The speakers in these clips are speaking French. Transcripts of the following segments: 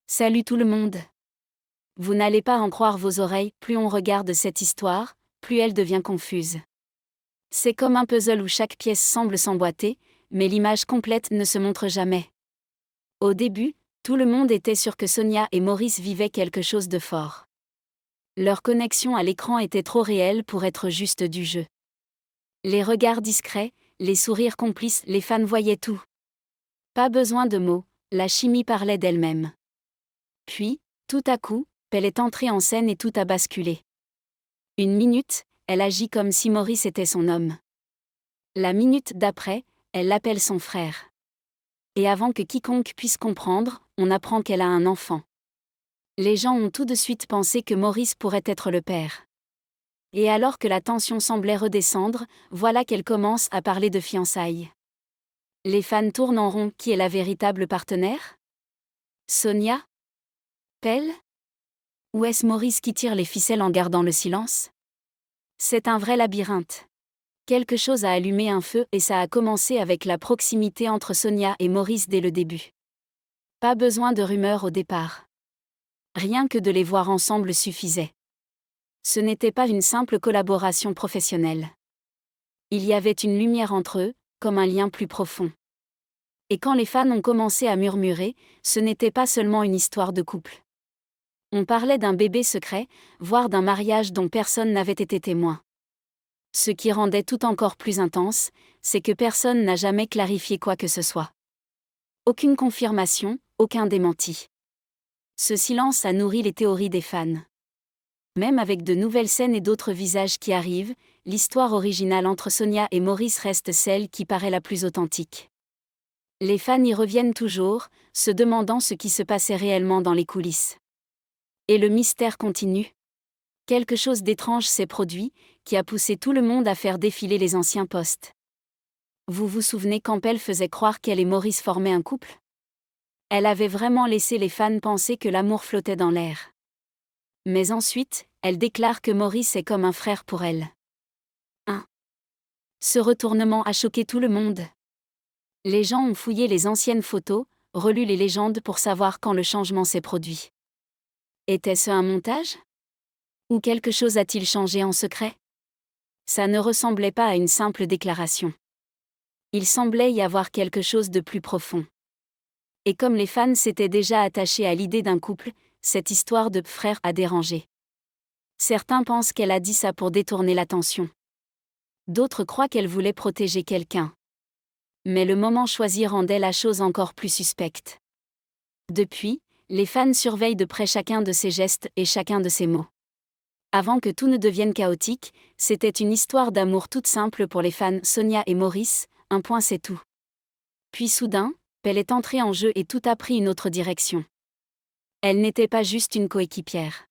Salut tout le monde. Vous n'allez pas en croire vos oreilles, plus on regarde cette histoire, plus elle devient confuse. C'est comme un puzzle où chaque pièce semble s'emboîter, mais l'image complète ne se montre jamais. Au début, tout le monde était sûr que Sonia et Maurice vivaient quelque chose de fort. Leur connexion à l'écran était trop réelle pour être juste du jeu. Les regards discrets, les sourires complices, les fans voyaient tout. Pas besoin de mots, la chimie parlait d'elle-même. Puis, tout à coup, Pelle est entrée en scène et tout a basculé. Une minute, elle agit comme si Maurice était son homme. La minute d'après, elle l'appelle son frère. Et avant que quiconque puisse comprendre, on apprend qu'elle a un enfant. Les gens ont tout de suite pensé que Maurice pourrait être le père. Et alors que la tension semblait redescendre, voilà qu'elle commence à parler de fiançailles. Les fans tournent en rond, qui est la véritable partenaire ? Sonia ? Pelle ? Ou est-ce Maurice qui tire les ficelles en gardant le silence ? C'est un vrai labyrinthe. Quelque chose a allumé un feu et ça a commencé avec la proximité entre Sonia et Maurice dès le début. Pas besoin de rumeurs au départ. Rien que de les voir ensemble suffisait. Ce n'était pas une simple collaboration professionnelle. Il y avait une lumière entre eux, comme un lien plus profond. Et quand les fans ont commencé à murmurer, ce n'était pas seulement une histoire de couple. On parlait d'un bébé secret, voire d'un mariage dont personne n'avait été témoin. Ce qui rendait tout encore plus intense, c'est que personne n'a jamais clarifié quoi que ce soit. Aucune confirmation, aucun démenti. Ce silence a nourri les théories des fans. Même avec de nouvelles scènes et d'autres visages qui arrivent, l'histoire originale entre Sonia et Maurice reste celle qui paraît la plus authentique. Les fans y reviennent toujours, se demandant ce qui se passait réellement dans les coulisses. Et le mystère continue. Quelque chose d'étrange s'est produit, qui a poussé tout le monde à faire défiler les anciens posts. Vous vous souvenez quand Pelle faisait croire qu'elle et Maurice formaient un couple ? Elle avait vraiment laissé les fans penser que l'amour flottait dans l'air. Mais ensuite, elle déclare que Maurice est comme un frère pour elle. Ce retournement a choqué tout le monde. Les gens ont fouillé les anciennes photos, relu les légendes pour savoir quand le changement s'est produit. Était-ce un montage ? Ou quelque chose a-t-il changé en secret ? Ça ne ressemblait pas à une simple déclaration. Il semblait y avoir quelque chose de plus profond. Et comme les fans s'étaient déjà attachés à l'idée d'un couple, cette histoire de frère a dérangé. Certains pensent qu'elle a dit ça pour détourner l'attention. D'autres croient qu'elle voulait protéger quelqu'un. Mais le moment choisi rendait la chose encore plus suspecte. Depuis, les fans surveillent de près chacun de ses gestes et chacun de ses mots. Avant que tout ne devienne chaotique, c'était une histoire d'amour toute simple pour les fans Sonia et Maurice, un point c'est tout. Puis soudain, Pelle est entrée en jeu et tout a pris une autre direction. Elle n'était pas juste une coéquipière.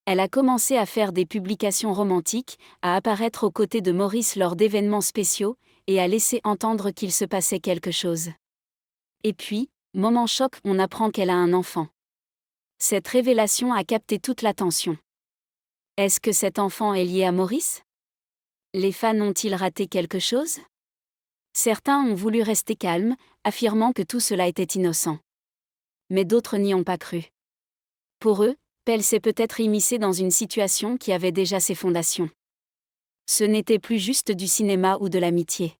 Elle a commencé à faire des publications romantiques, à apparaître aux côtés de Maurice lors d'événements spéciaux, et à laisser entendre qu'il se passait quelque chose. Et puis, moment choc, on apprend qu'elle a un enfant. Cette révélation a capté toute l'attention. Est-ce que cet enfant est lié à Maurice ? Les fans ont-ils raté quelque chose ? Certains ont voulu rester calmes, affirmant que tout cela était innocent. Mais d'autres n'y ont pas cru. Pour eux, Pelle s'est peut-être immiscée dans une situation qui avait déjà ses fondations. Ce n'était plus juste du cinéma ou de l'amitié.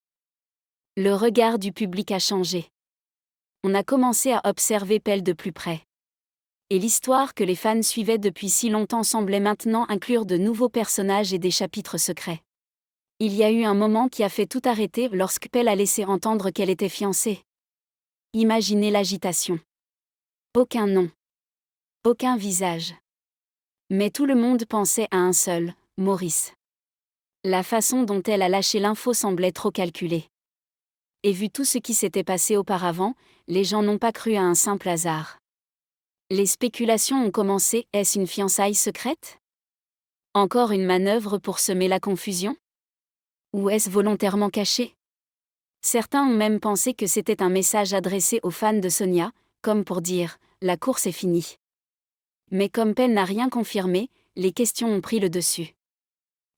Le regard du public a changé. On a commencé à observer Pelle de plus près. Et l'histoire que les fans suivaient depuis si longtemps semblait maintenant inclure de nouveaux personnages et des chapitres secrets. Il y a eu un moment qui a fait tout arrêter lorsque Pelle a laissé entendre qu'elle était fiancée. Imaginez l'agitation. Aucun nom. Aucun visage. Mais tout le monde pensait à un seul, Maurice. La façon dont elle a lâché l'info semblait trop calculée. Et vu tout ce qui s'était passé auparavant, les gens n'ont pas cru à un simple hasard. Les spéculations ont commencé, est-ce une fiançaille secrète ? Encore une manœuvre pour semer la confusion ? Ou est-ce volontairement caché ? Certains ont même pensé que c'était un message adressé aux fans de Sonia, comme pour dire « la course est finie ». Mais comme Pelle n'a rien confirmé, les questions ont pris le dessus.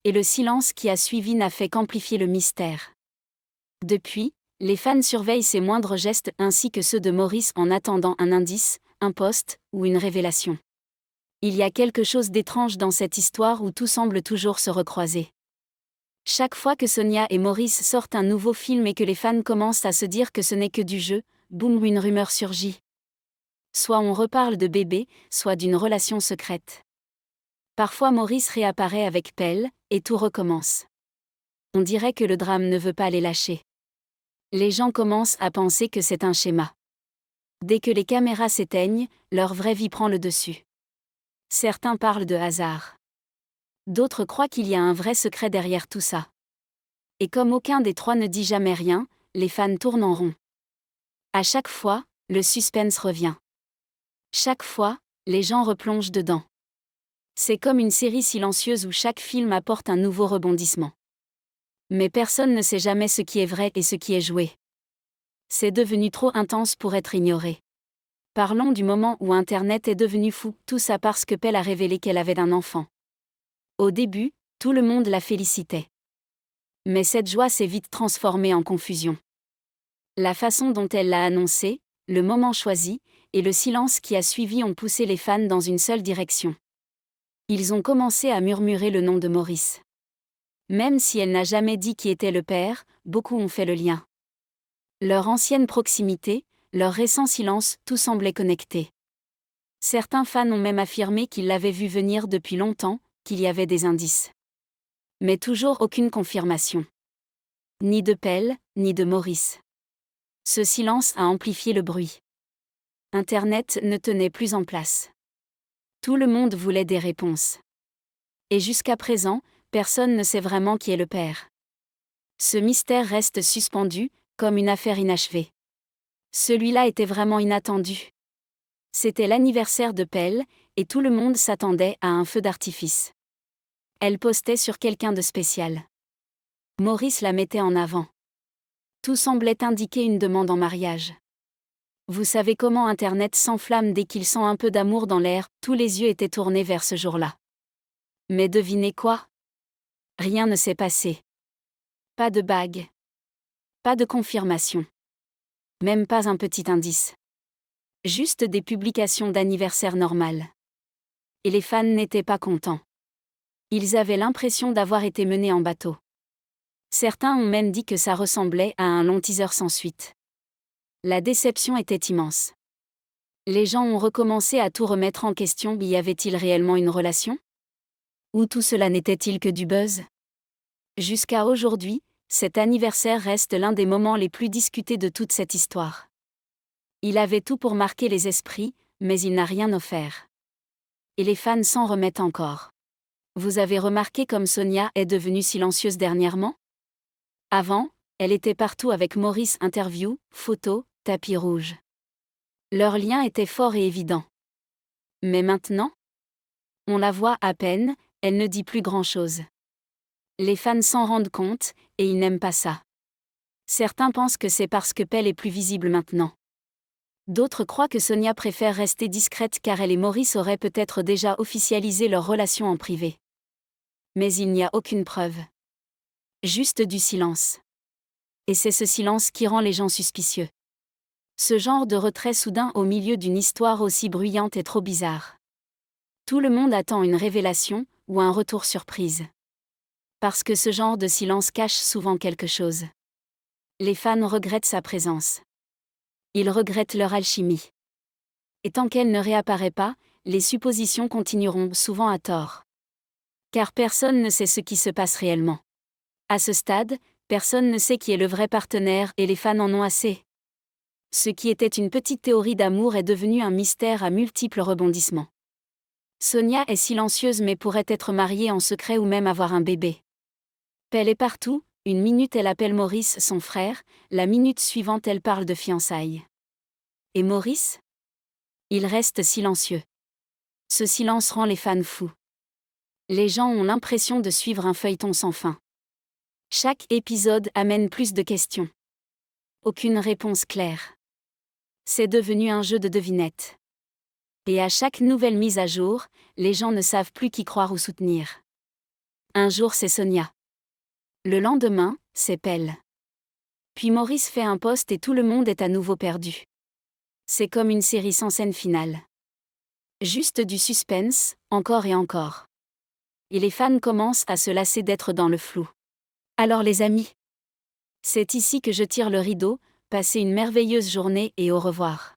Et le silence qui a suivi n'a fait qu'amplifier le mystère. Depuis, les fans surveillent ses moindres gestes ainsi que ceux de Maurice en attendant un indice, un post ou une révélation. Il y a quelque chose d'étrange dans cette histoire où tout semble toujours se recroiser. Chaque fois que Sonia et Maurice sortent un nouveau film et que les fans commencent à se dire que ce n'est que du jeu, boum, une rumeur surgit. Soit on reparle de bébé, soit d'une relation secrète. Parfois Maurice réapparaît avec Pelle, et tout recommence. On dirait que le drame ne veut pas les lâcher. Les gens commencent à penser que c'est un schéma. Dès que les caméras s'éteignent, leur vraie vie prend le dessus. Certains parlent de hasard. D'autres croient qu'il y a un vrai secret derrière tout ça. Et comme aucun des trois ne dit jamais rien, les fans tournent en rond. À chaque fois, le suspense revient. Chaque fois, les gens replongent dedans. C'est comme une série silencieuse où chaque film apporte un nouveau rebondissement. Mais personne ne sait jamais ce qui est vrai et ce qui est joué. C'est devenu trop intense pour être ignoré. Parlons du moment où Internet est devenu fou, tout ça parce que Pelle a révélé qu'elle avait un enfant. Au début, tout le monde la félicitait. Mais cette joie s'est vite transformée en confusion. La façon dont elle l'a annoncé, le moment choisi, et le silence qui a suivi ont poussé les fans dans une seule direction. Ils ont commencé à murmurer le nom de Maurice. Même si elle n'a jamais dit qui était le père, beaucoup ont fait le lien. Leur ancienne proximité, leur récent silence, tout semblait connecté. Certains fans ont même affirmé qu'ils l'avaient vu venir depuis longtemps, qu'il y avait des indices. Mais toujours aucune confirmation. Ni de Pelle, ni de Maurice. Ce silence a amplifié le bruit. Internet ne tenait plus en place. Tout le monde voulait des réponses. Et jusqu'à présent, personne ne sait vraiment qui est le père. Ce mystère reste suspendu, comme une affaire inachevée. Celui-là était vraiment inattendu. C'était l'anniversaire de Pelle, et tout le monde s'attendait à un feu d'artifice. Elle postait sur quelqu'un de spécial. Maurice la mettait en avant. Tout semblait indiquer une demande en mariage. Vous savez comment Internet s'enflamme dès qu'il sent un peu d'amour dans l'air, tous les yeux étaient tournés vers ce jour-là. Mais devinez quoi ? Rien ne s'est passé. Pas de bague. Pas de confirmation. Même pas un petit indice. Juste des publications d'anniversaire normales. Et les fans n'étaient pas contents. Ils avaient l'impression d'avoir été menés en bateau. Certains ont même dit que ça ressemblait à un long teaser sans suite. La déception était immense. Les gens ont recommencé à tout remettre en question. Y avait-il réellement une relation ? Ou tout cela n'était-il que du buzz ? Jusqu'à aujourd'hui, cet anniversaire reste l'un des moments les plus discutés de toute cette histoire. Il avait tout pour marquer les esprits, mais il n'a rien offert. Et les fans s'en remettent encore. Vous avez remarqué comme Sonia est devenue silencieuse dernièrement ? Avant, elle était partout avec Maurice, interview, photos, tapis rouge. Leur lien était fort et évident. Mais maintenant ? On la voit à peine, elle ne dit plus grand-chose. Les fans s'en rendent compte, et ils n'aiment pas ça. Certains pensent que c'est parce que Pelle est plus visible maintenant. D'autres croient que Sonia préfère rester discrète car elle et Maurice auraient peut-être déjà officialisé leur relation en privé. Mais il n'y a aucune preuve. Juste du silence. Et c'est ce silence qui rend les gens suspicieux. Ce genre de retrait soudain au milieu d'une histoire aussi bruyante est trop bizarre. Tout le monde attend une révélation, ou un retour surprise. Parce que ce genre de silence cache souvent quelque chose. Les fans regrettent sa présence. Ils regrettent leur alchimie. Et tant qu'elle ne réapparaît pas, les suppositions continueront, souvent à tort. Car personne ne sait ce qui se passe réellement. À ce stade, personne ne sait qui est le vrai partenaire et les fans en ont assez. Ce qui était une petite théorie d'amour est devenu un mystère à multiples rebondissements. Sonia est silencieuse mais pourrait être mariée en secret ou même avoir un bébé. Pelle est partout, une minute elle appelle Maurice son frère, la minute suivante elle parle de fiançailles. Et Maurice ? Il reste silencieux. Ce silence rend les fans fous. Les gens ont l'impression de suivre un feuilleton sans fin. Chaque épisode amène plus de questions. Aucune réponse claire. C'est devenu un jeu de devinettes. Et à chaque nouvelle mise à jour, les gens ne savent plus qui croire ou soutenir. Un jour c'est Sonia. Le lendemain, c'est Pelle. Puis Maurice fait un post et tout le monde est à nouveau perdu. C'est comme une série sans scène finale. Juste du suspense, encore et encore. Et les fans commencent à se lasser d'être dans le flou. Alors les amis, c'est ici que je tire le rideau, passez une merveilleuse journée et au revoir.